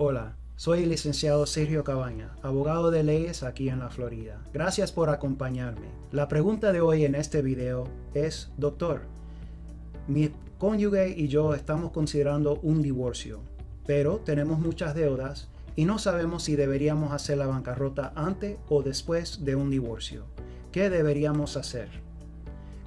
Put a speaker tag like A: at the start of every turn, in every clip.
A: Hola, soy el licenciado Sergio Cabaña, abogado de leyes aquí en la Florida. Gracias por acompañarme. La pregunta de hoy en este video es, doctor, mi cónyuge y yo estamos considerando un divorcio, pero tenemos muchas deudas y no sabemos si deberíamos hacer la bancarrota antes o después de un divorcio. ¿Qué deberíamos hacer?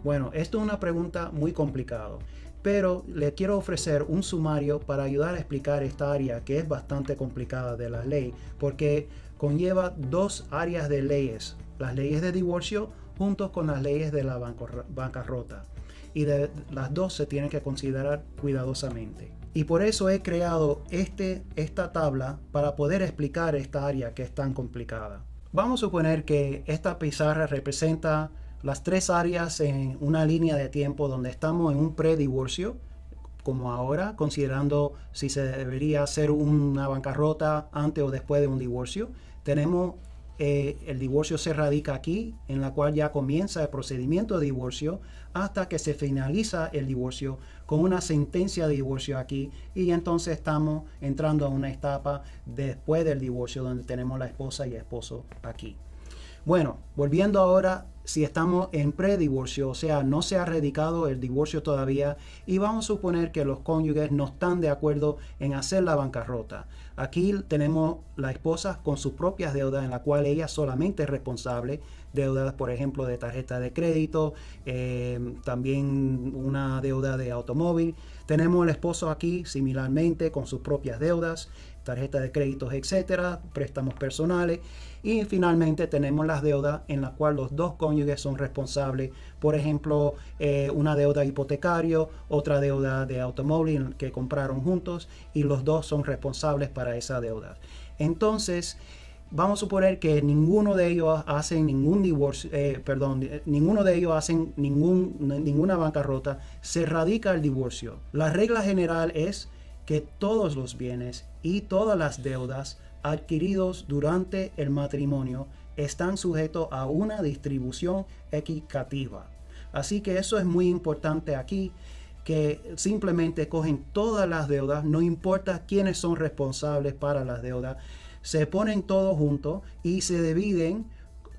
A: Bueno, esto es una pregunta muy complicada, pero le quiero ofrecer un sumario para ayudar a explicar esta área que es bastante complicada de la ley, porque conlleva dos áreas de leyes, las leyes de divorcio junto con las leyes de la bancarrota, y las dos se tienen que considerar cuidadosamente. Y por eso he creado esta tabla para poder explicar esta área que es tan complicada. Vamos a suponer que esta pizarra representa las tres áreas en una línea de tiempo donde estamos en un predivorcio, como ahora, considerando si se debería hacer una bancarrota antes o después de un divorcio. Tenemos el divorcio se radica aquí, en la cual ya comienza el procedimiento de divorcio hasta que se finaliza el divorcio con una sentencia de divorcio aquí, y entonces estamos entrando a una etapa después del divorcio donde tenemos la esposa y el esposo aquí. Bueno, volviendo ahora, si estamos en predivorcio, o sea, no se ha radicado el divorcio todavía, y vamos a suponer que los cónyuges no están de acuerdo en hacer la bancarrota. Aquí tenemos la esposa con sus propias deudas, en la cual ella solamente es responsable, deudas, por ejemplo, de tarjeta de crédito, también una deuda de automóvil. Tenemos el esposo aquí, similarmente, con sus propias deudas, tarjeta de créditos, etcétera, préstamos personales. Y finalmente tenemos las deudas en las cuales los dos cónyuges son responsables, por ejemplo, una deuda hipotecaria, otra deuda de automóvil que compraron juntos, y los dos son responsables para esa deuda. Entonces, vamos a suponer que ninguno de ellos hacen ningún divorcio, ninguno de ellos hacen ninguna bancarrota, se radica el divorcio. La regla general es que todos los bienes y todas las deudas adquiridos durante el matrimonio están sujetos a una distribución equitativa. Así que eso es muy importante aquí, que simplemente cogen todas las deudas, no importa quiénes son responsables para las deudas, se ponen todos juntos y se dividen,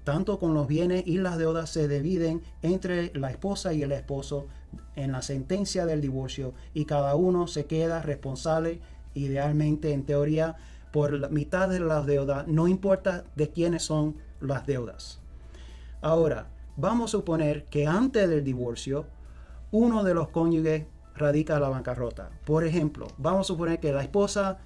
A: tanto con los bienes y las deudas se dividen entre la esposa y el esposo en la sentencia del divorcio, y cada uno se queda responsable, idealmente en teoría, por la mitad de las deudas, no importa de quiénes son las deudas. Ahora, vamos a suponer que antes del divorcio, uno de los cónyuges radica la bancarrota. Por ejemplo, vamos a suponer que la esposa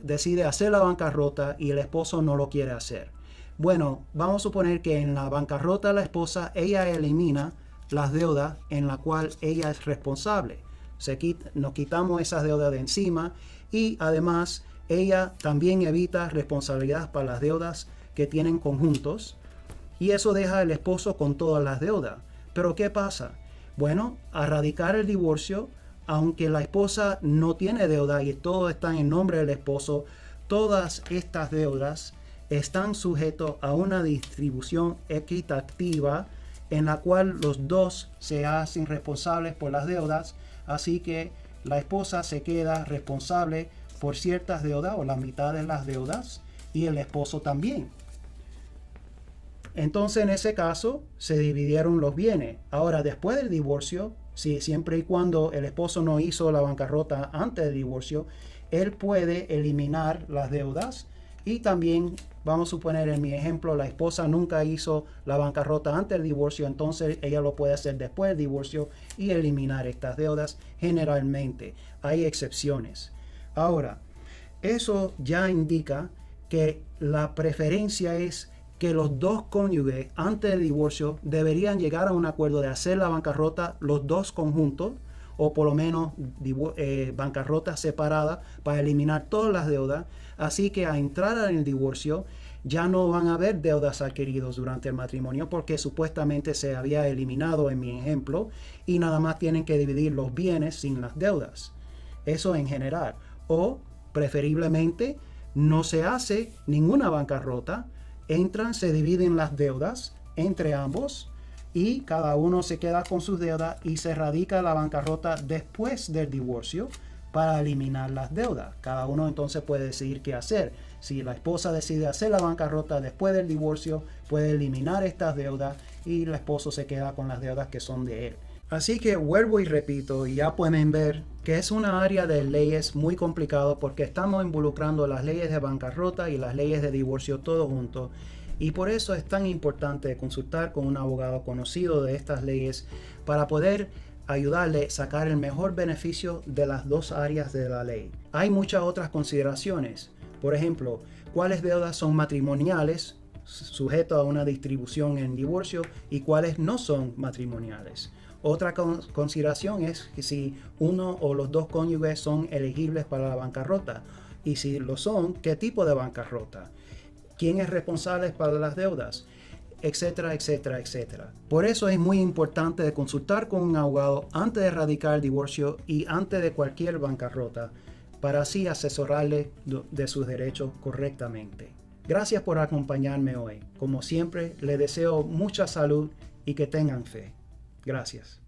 A: decide hacer la bancarrota y el esposo no lo quiere hacer. Bueno, vamos a suponer que en la bancarrota la esposa, ella elimina las deudas en la cual ella es responsable. Nos quitamos esas deudas de encima, y además ella también evita responsabilidad para las deudas que tienen conjuntos, y eso deja al esposo con todas las deudas. Pero ¿qué pasa? Bueno, al radicar el divorcio, aunque la esposa no tiene deuda y todo está en nombre del esposo, todas estas deudas están sujetos a una distribución equitativa en la cual los dos se hacen responsables por las deudas. Así que la esposa se queda responsable por ciertas deudas o la mitad de las deudas, y el esposo también. Entonces, en ese caso, se dividieron los bienes. Ahora, después del divorcio, siempre y cuando el esposo no hizo la bancarrota antes del divorcio, él puede eliminar las deudas. Y también, vamos a suponer en mi ejemplo, la esposa nunca hizo la bancarrota antes del divorcio, entonces ella lo puede hacer después del divorcio y eliminar estas deudas. Generalmente hay excepciones. Ahora, eso ya indica que la preferencia es que los dos cónyuges antes del divorcio deberían llegar a un acuerdo de hacer la bancarrota los dos conjuntos, o por lo menos bancarrota separada para eliminar todas las deudas. Así que al entrar en el divorcio ya no van a haber deudas adquiridas durante el matrimonio, porque supuestamente se había eliminado en mi ejemplo, y nada más tienen que dividir los bienes sin las deudas. Eso en general. O preferiblemente no se hace ninguna bancarrota, entran, se dividen las deudas entre ambos y cada uno se queda con sus deudas y se radica la bancarrota después del divorcio, para eliminar las deudas. Cada uno entonces puede decidir qué hacer. Si la esposa decide hacer la bancarrota después del divorcio, puede eliminar estas deudas y el esposo se queda con las deudas que son de él. Así que vuelvo y repito, y ya pueden ver que es una área de leyes muy complicado porque estamos involucrando las leyes de bancarrota y las leyes de divorcio todos juntos. Y por eso es tan importante consultar con un abogado conocido de estas leyes para poder ayudarle a sacar el mejor beneficio de las dos áreas de la ley. Hay muchas otras consideraciones. Por ejemplo, cuáles deudas son matrimoniales, sujetos a una distribución en divorcio, y cuáles no son matrimoniales. Otra consideración es que si uno o los dos cónyuges son elegibles para la bancarrota, y si lo son, ¿qué tipo de bancarrota? ¿Quién es responsable para las deudas? Etcétera, etcétera, etcétera. Por eso es muy importante consultar con un abogado antes de radicar el divorcio y antes de cualquier bancarrota, para así asesorarle de sus derechos correctamente. Gracias por acompañarme hoy. Como siempre, les deseo mucha salud y que tengan fe. Gracias.